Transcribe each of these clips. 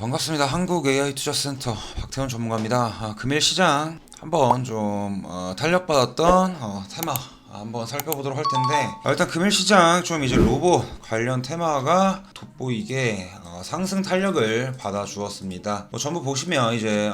반갑습니다. 한국 AI 투자센터 박태훈 전문가입니다. 금일 시장 한번 좀 탄력받았던 테마 한번 살펴보도록 할 텐데, 일단 금일 시장 좀 이제 로봇 관련 테마가 돋보이게 상승 탄력을 받아 주었습니다. 전부 보시면 이제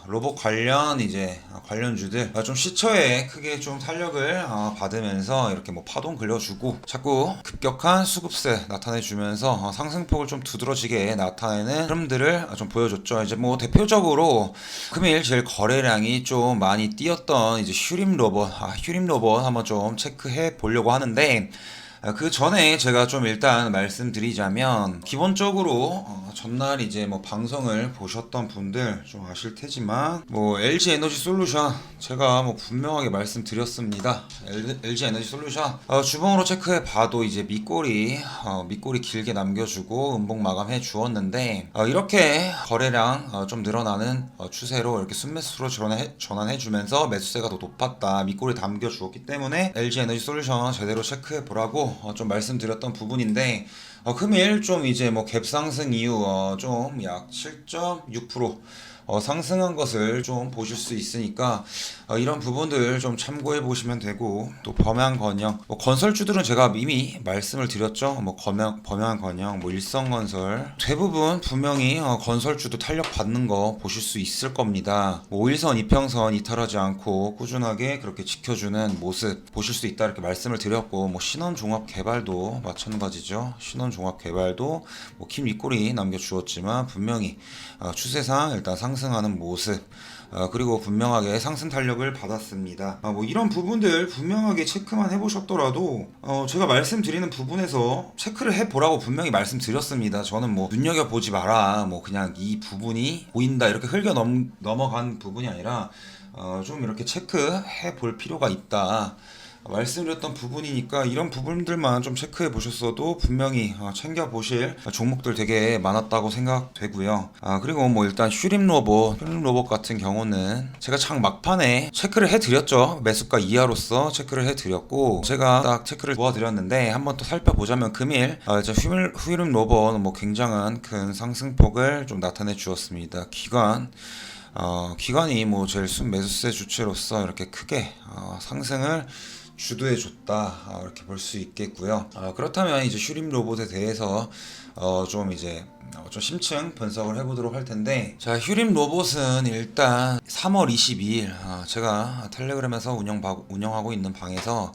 로봇 관련 이제 관련주들 좀 시초에 크게 좀 탄력을 받으면서 이렇게 뭐 파동 그려주고 자꾸 급격한 수급세 나타내주면서 상승폭을 좀 두드러지게 나타내는 흐름들을 좀 보여줬죠. 이제 뭐 대표적으로 금일 제일 거래량이 좀 많이 뛰었던 이제 휴림 로봇 한번 좀 체크해 보려고 하는데, 그 전에 제가 좀 일단 말씀드리자면, 기본적으로 전날 이제 뭐 방송을 보셨던 분들 좀 아실 테지만, 뭐 LG 에너지 솔루션 제가 뭐 분명하게 말씀드렸습니다. LG 에너지 솔루션 주봉으로 체크해 봐도 이제 밑꼬리 길게 남겨주고 음봉 마감해 주었는데, 이렇게 거래량 좀 늘어나는 추세로 이렇게 순매수로 전환해 주면서 매수세가 더 높았다, 밑꼬리 담겨 주었기 때문에 LG 에너지 솔루션 제대로 체크해 보라고 좀 말씀드렸던 부분인데, 금일 좀 이제 뭐 갭 상승 이후 좀 약 7.6% 상승한 것을 좀 보실 수 있으니까 이런 부분들 좀 참고해 보시면 되고, 또 범양건영 뭐 건설주들은 제가 이미 말씀을 드렸죠. 뭐 범양건영 뭐 일성건설 대부분 분명히 건설주도 탄력 받는 거 보실 수 있을 겁니다. 뭐 5일선 이평선 이탈하지 않고 꾸준하게 그렇게 지켜주는 모습 보실 수 있다, 이렇게 말씀을 드렸고, 뭐 신원종합개발도 마찬가지죠. 신원종합개발도 뭐 긴 윗꼬리 남겨주었지만 분명히 추세상 일단 상승하는 모습, 그리고 분명하게 상승 탄력을 받았습니다. 뭐 이런 부분들 분명하게 체크만 해보셨더라도 제가 말씀드리는 부분에서 체크를 해보라고 분명히 말씀드렸습니다. 저는 뭐 눈여겨보지 마라, 뭐 그냥 이 부분이 보인다 이렇게 넘어간 부분이 아니라 좀 이렇게 체크해 볼 필요가 있다 말씀드렸던 부분이니까, 이런 부분들만 좀 체크해 보셨어도 분명히 챙겨 보실 종목들 되게 많았다고 생각되고요. 그리고 뭐 일단 휴림 로봇 같은 경우는 제가 장 막판에 체크를 해드렸죠. 매수가 이하로서 체크를 해드렸고, 제가 딱 체크를 도와드렸는데, 한번 또 살펴보자면 금일 이제 휴림 로봇 뭐 굉장한 큰 상승폭을 좀 나타내 주었습니다. 기관이 뭐 제일 순매수세 주체로서 이렇게 크게 상승을 주도해줬다, 이렇게 볼 수 있겠고요. 그렇다면 이제 휴림 로봇에 대해서 좀 이제 좀 심층 분석을 해보도록 할 텐데, 자, 휴림 로봇은 일단 3월 22일 제가 텔레그램에서 운영하고 있는 방에서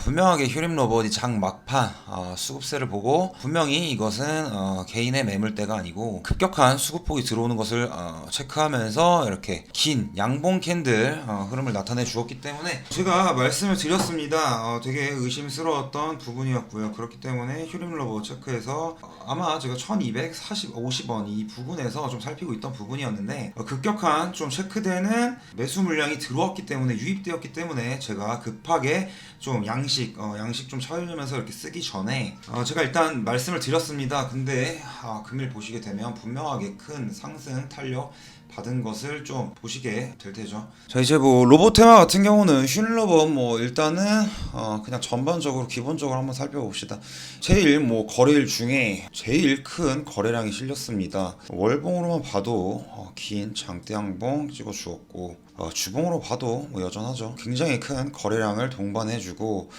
분명하게 휴림 로봇이 장 막판 수급세를 보고, 분명히 이것은 개인의 매물대가 아니고 급격한 수급폭이 들어오는 것을 체크하면서 이렇게 긴 양봉 캔들 흐름을 나타내 주었기 때문에 제가 말씀을 드렸습니다. 되게 의심스러웠던 부분이었고요. 그렇기 때문에 휴림 로봇 체크해서 아마 제가 1250원 이 부분에서 좀 살피고 있던 부분이었는데, 급격한 좀 체크되는 매수 물량이 들어왔기 때문에, 유입되었기 때문에 제가 급하게 좀 양식 좀 차려면서 이렇게 쓰기 전에 제가 일단 말씀을 드렸습니다. 근데 금일 보시게 되면 분명하게 큰 상승 탄력 받은 것을 좀 보시게 될 테죠. 자, 이제 뭐 로봇 테마 같은 경우는 휴림 로봇 뭐 일단은 그냥 전반적으로 기본적으로 한번 살펴봅시다. 제일 뭐 거래일 중에 제일 큰 거래량이 실렸습니다. 월봉으로만 봐도 긴 장대 양봉 찍어 주었고, 주봉으로 봐도 뭐 여전하죠. 굉장히 큰 거래량을 동반해주고,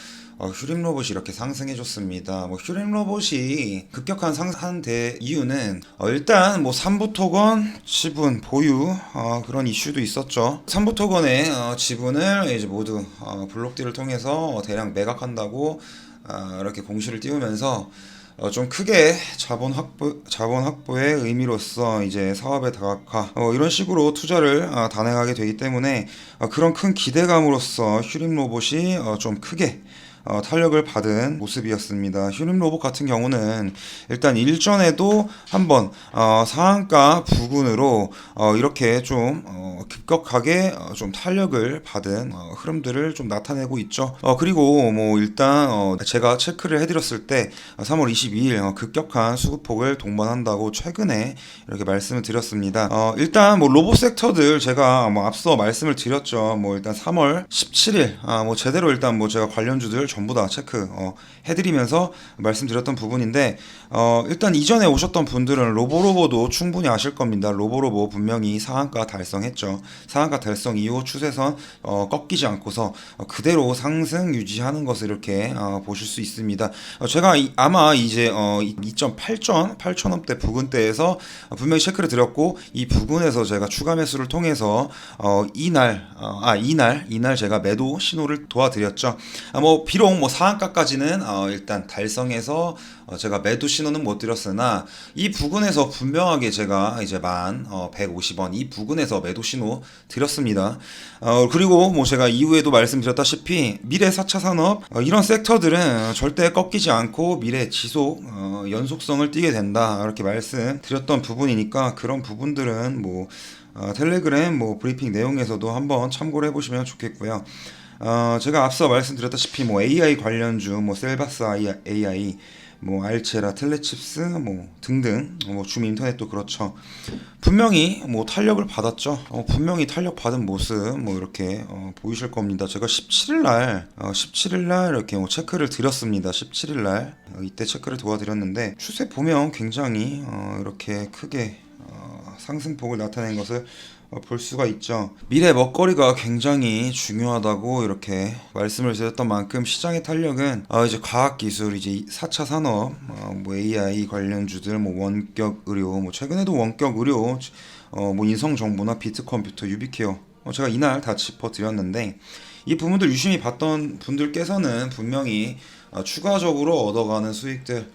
휴림 로봇이 이렇게 상승해줬습니다. 뭐 휴림 로봇이 급격한 상승한 이유는 일단 뭐 삼부토건 지분 보유 그런 이슈도 있었죠. 삼부토건의 지분을 이제 모두 블록딜을 통해서 대량 매각한다고 이렇게 공시를 띄우면서 좀 크게 자본 확보의 의미로서 이제 사업의 다각화 이런 식으로 투자를 단행하게 되기 때문에 그런 큰 기대감으로써 휴림 로봇이 좀 크게 탄력을 받은 모습이었습니다. 휴림 로봇 같은 경우는 일단 일전에도 한번 상한가 부근으로 이렇게 좀 급격하게 좀 탄력을 받은 흐름들을 좀 나타내고 있죠. 그리고 뭐 일단 제가 체크를 해드렸을 때 3월 22일 급격한 수급폭을 동반한다고 최근에 이렇게 말씀을 드렸습니다. 일단 뭐 로봇 섹터들 제가 뭐 앞서 말씀을 드렸죠. 뭐 일단 3월 17일 뭐 제대로 일단 뭐 제가 관련주들 전부 다 체크 해드리면서 말씀드렸던 부분인데, 일단 이전에 오셨던 분들은 로보로보도 충분히 아실 겁니다. 로보로보 분명히 상한가 달성했죠. 상한가 달성 이후 추세선 꺾이지 않고서 그대로 상승 유지하는 것을 이렇게 보실 수 있습니다. 제가 아마 이제 2.8천원대 부근대에서 분명히 체크를 드렸고, 이 부근에서 제가 추가 매수를 통해서 이날 제가 매도 신호를 도와드렸죠. 뭐 비록 뭐 상한가까지는 일단 달성해서 제가 매도 신호는 못 드렸으나, 이 부근에서 분명하게 제가 이제 1,150원 이 부근에서 매도 신호 드렸습니다. 그리고 뭐 제가 이후에도 말씀드렸다시피 미래 4차 산업 이런 섹터들은 절대 꺾이지 않고 미래 지속 연속성을 띠게 된다, 이렇게 말씀드렸던 부분이니까 그런 부분들은 뭐 텔레그램 뭐 브리핑 내용에서도 한번 참고를 해보시면 좋겠고요. 제가 앞서 말씀드렸다시피 뭐 AI 관련주, 뭐 셀바스 AI, 뭐 알체라, 텔레칩스 뭐 등등, 뭐 줌 인터넷도 그렇죠. 분명히 뭐 탄력을 받았죠. 분명히 탄력 받은 모습 뭐 이렇게 보이실 겁니다. 제가 17일 날 이렇게 뭐 체크를 드렸습니다. 17일 날 이때 체크를 도와드렸는데, 추세 보면 굉장히 이렇게 크게 상승폭을 나타낸 것을 볼 수가 있죠. 미래 먹거리가 굉장히 중요하다고 이렇게 말씀을 드렸던 만큼, 시장의 탄력은 이제 과학기술, 이제 4차 산업, 뭐 AI 관련주들, 뭐 원격 의료, 뭐 최근에도 원격 의료, 뭐 인성정보나 비트컴퓨터, 유비케어, 제가 이날 다 짚어드렸는데, 이 부분들 유심히 봤던 분들께서는 분명히 추가적으로 얻어가는 수익들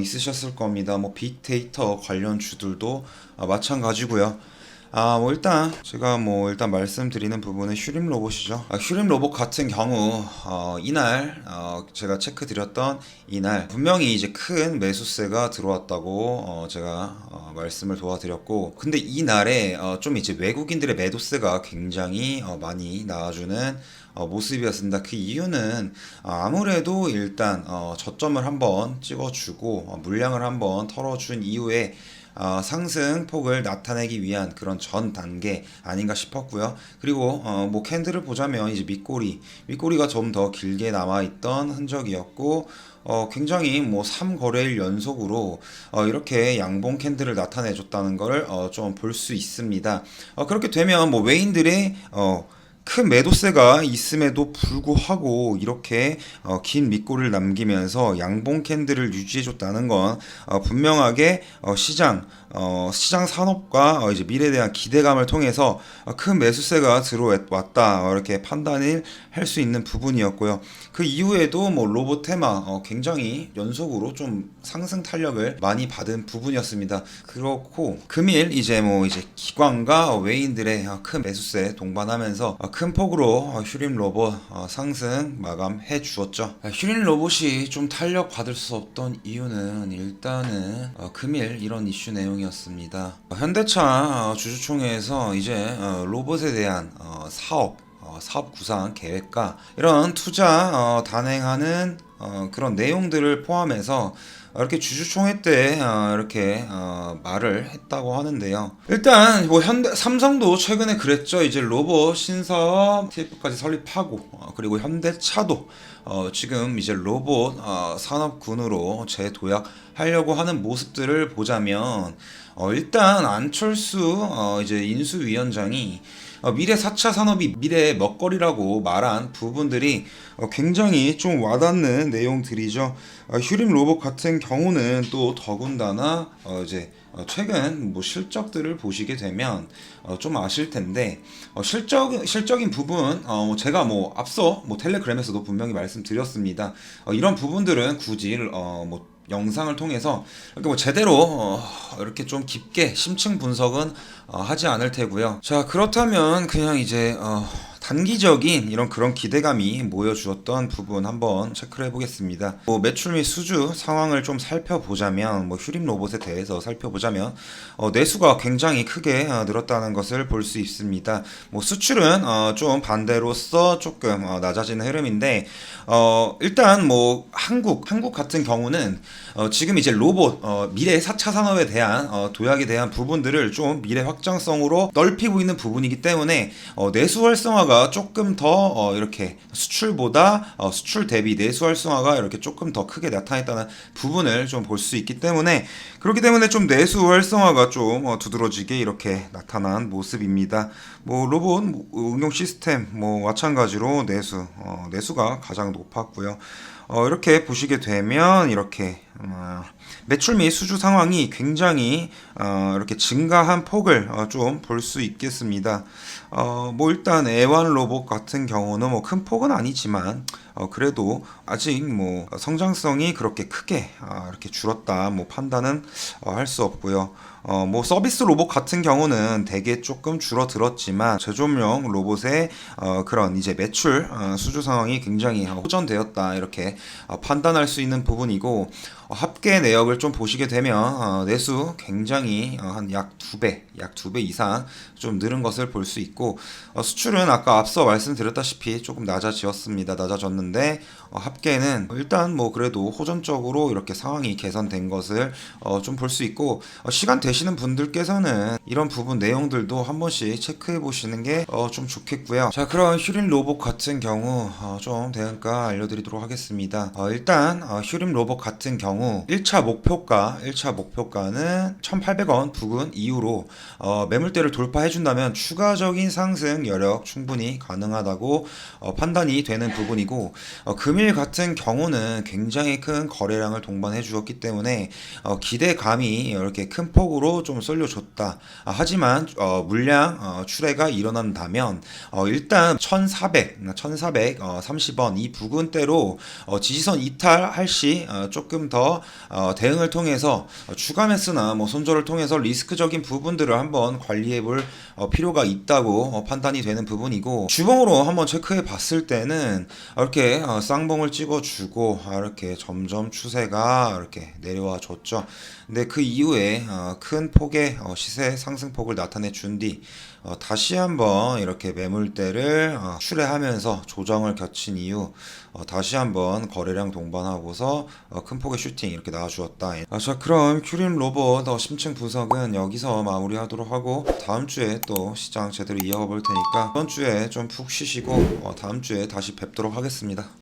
있으셨을 겁니다. 뭐 빅데이터 관련 주들도 마찬가지고요. 뭐 일단 제가 뭐 일단 말씀드리는 부분은 휴림 로봇이죠. 휴림 로봇 같은 경우 이날 제가 체크 드렸던 이날 분명히 이제 큰 매수세가 들어왔다고 제가 말씀을 도와드렸고, 근데 이날에 좀 이제 외국인들의 매도세가 굉장히 많이 나와주는 모습이었습니다. 그 이유는 아무래도 일단 저점을 한번 찍어주고 물량을 한번 털어준 이후에 상승폭을 나타내기 위한 그런 전 단계 아닌가 싶었고요. 그리고 뭐 캔들을 보자면 이제 밑꼬리가 좀 더 길게 남아있던 흔적이었고, 굉장히 뭐 3거래일 연속으로 이렇게 양봉 캔들을 나타내줬다는 걸 좀 볼 수 있습니다. 그렇게 되면 뭐 외인들의 큰 매도세가 있음에도 불구하고 이렇게 긴 밑골을 남기면서 양봉 캔들을 유지해줬다는 건 분명하게 시장 산업과 이제 미래에 대한 기대감을 통해서 큰 매수세가 들어왔다, 이렇게 판단을 할 수 있는 부분이었고요. 그 이후에도 뭐 로봇 테마 굉장히 연속으로 좀 상승 탄력을 많이 받은 부분이었습니다. 그렇고 금일 이제 기관과 외인들의 큰 매수세 동반하면서 큰 폭으로 휴림 로봇 상승 마감해 주었죠. 휴림 로봇이 좀 탄력 받을 수 없던 이유는 일단은 금일 이런 이슈 내용이었습니다. 현대차 주주총회에서 이제 로봇에 대한 사업 구상 계획과 이런 투자 단행하는 그런 내용들을 포함해서 이렇게 주주총회 때 이렇게 말을 했다고 하는데요. 일단 뭐 삼성도 최근에 그랬죠. 이제 로봇 신사업 TF까지 설립하고, 그리고 현대차도 지금 이제 로봇 산업군으로 재도약하려고 하는 모습들을 보자면, 일단 안철수 이제 인수위원장이 미래 4차 산업이 미래의 먹거리라고 말한 부분들이 굉장히 좀 와닿는 내용들이죠. 휴림 로봇 같은 경우는 또 더군다나 이제 최근 뭐 실적들을 보시게 되면 좀 아실 텐데, 실적인 부분 제가 뭐 앞서 뭐 텔레그램에서도 분명히 말씀드렸습니다. 이런 부분들은 굳이 뭐 영상을 통해서 이렇게 뭐 제대로 이렇게 좀 깊게 심층 분석은 하지 않을 테고요. 자, 그렇다면 그냥 이제 단기적인 이런 그런 기대감이 모여주었던 부분 한번 체크를 해보겠습니다. 뭐 매출 및 수주 상황을 좀 살펴보자면, 뭐 휴림 로봇에 대해서 살펴보자면 내수가 굉장히 크게 늘었다는 것을 볼 수 있습니다. 뭐 수출은 좀 반대로서 조금 낮아지는 흐름인데, 일단 뭐 한국 같은 경우는 지금 이제 로봇 미래 4차 산업에 대한 도약에 대한 부분들을 좀 미래 확장성으로 넓히고 있는 부분이기 때문에 내수 활성화가 활성화가 조금 더 이렇게 수출보다 수출 대비 내수 활성화가 이렇게 조금 더 크게 나타났다는 부분을 좀 볼 수 있기 때문에, 그렇기 때문에 좀 내수 활성화가 좀 두드러지게 이렇게 나타난 모습입니다. 뭐 로봇 응용 시스템 뭐 마찬가지로 내수가 가장 높았고요. 이렇게 보시게 되면 이렇게 매출 및 수주 상황이 굉장히 이렇게 증가한 폭을 좀 볼 수 있겠습니다. 뭐 일단 애완 로봇 같은 경우는 뭐 큰 폭은 아니지만 그래도 아직 뭐 성장성이 그렇게 크게 이렇게 줄었다 뭐 판단은 할 수 없고요. 뭐 서비스 로봇 같은 경우는 되게 조금 줄어들었지만 제조용 로봇의 그런 이제 매출 수주 상황이 굉장히 호전되었다 이렇게 판단할 수 있는 부분이고, 합계 내역을 좀 보시게 되면 내수 굉장히 한 약 2배 이상 좀 늘은 것을 볼 수 있고, 수출은 아까 앞서 말씀드렸다시피 조금 낮아졌는데 합계는 일단 뭐 그래도 호전적으로 이렇게 상황이 개선된 것을 좀 볼 수 있고, 시간 되시는 분들께서는 이런 부분 내용들도 한 번씩 체크해 보시는 게 좀 좋겠고요. 자, 그럼 휴림 로봇 같은 경우 좀 대응가 알려드리도록 하겠습니다. 일단 휴림 로봇 같은 경우 1차 목표가는 1,800원 부근 이후로 매물대를 돌파해 준다면 추가적인 상승 여력 충분히 가능하다고 판단이 되는 부분이고, 금일 같은 경우는 굉장히 큰 거래량을 동반해 주었기 때문에 기대감이 이렇게 큰 폭으로 좀 쏠려줬다. 하지만 물량 출회가 일어난다면 일단 1,430원 이 부근대로 지지선 이탈할 시 조금 더 대응을 통해서 추가 매수나 뭐 손절을 통해서 리스크적인 부분들을 한번 관리해 볼 필요가 있다고 판단이 되는 부분이고, 주봉으로 한번 체크해 봤을 때는 이렇게 쌍봉을 찍어주고 이렇게 점점 추세가 이렇게 내려와 줬죠. 근데 그 이후에 큰 폭의 시세 상승폭을 나타내 준 뒤 다시 한번 이렇게 매물대를 출회하면서 조정을 겹친 이후 다시 한번 거래량 동반하고서 큰 폭의 슈팅 이렇게 나와주었다. 자, 그럼 휴림 로봇 심층 분석은 여기서 마무리하도록 하고, 다음 주에 또 시장 제대로 이어가 볼 테니까 이번 주에 좀 푹 쉬시고 다음 주에 다시 뵙도록 하겠습니다.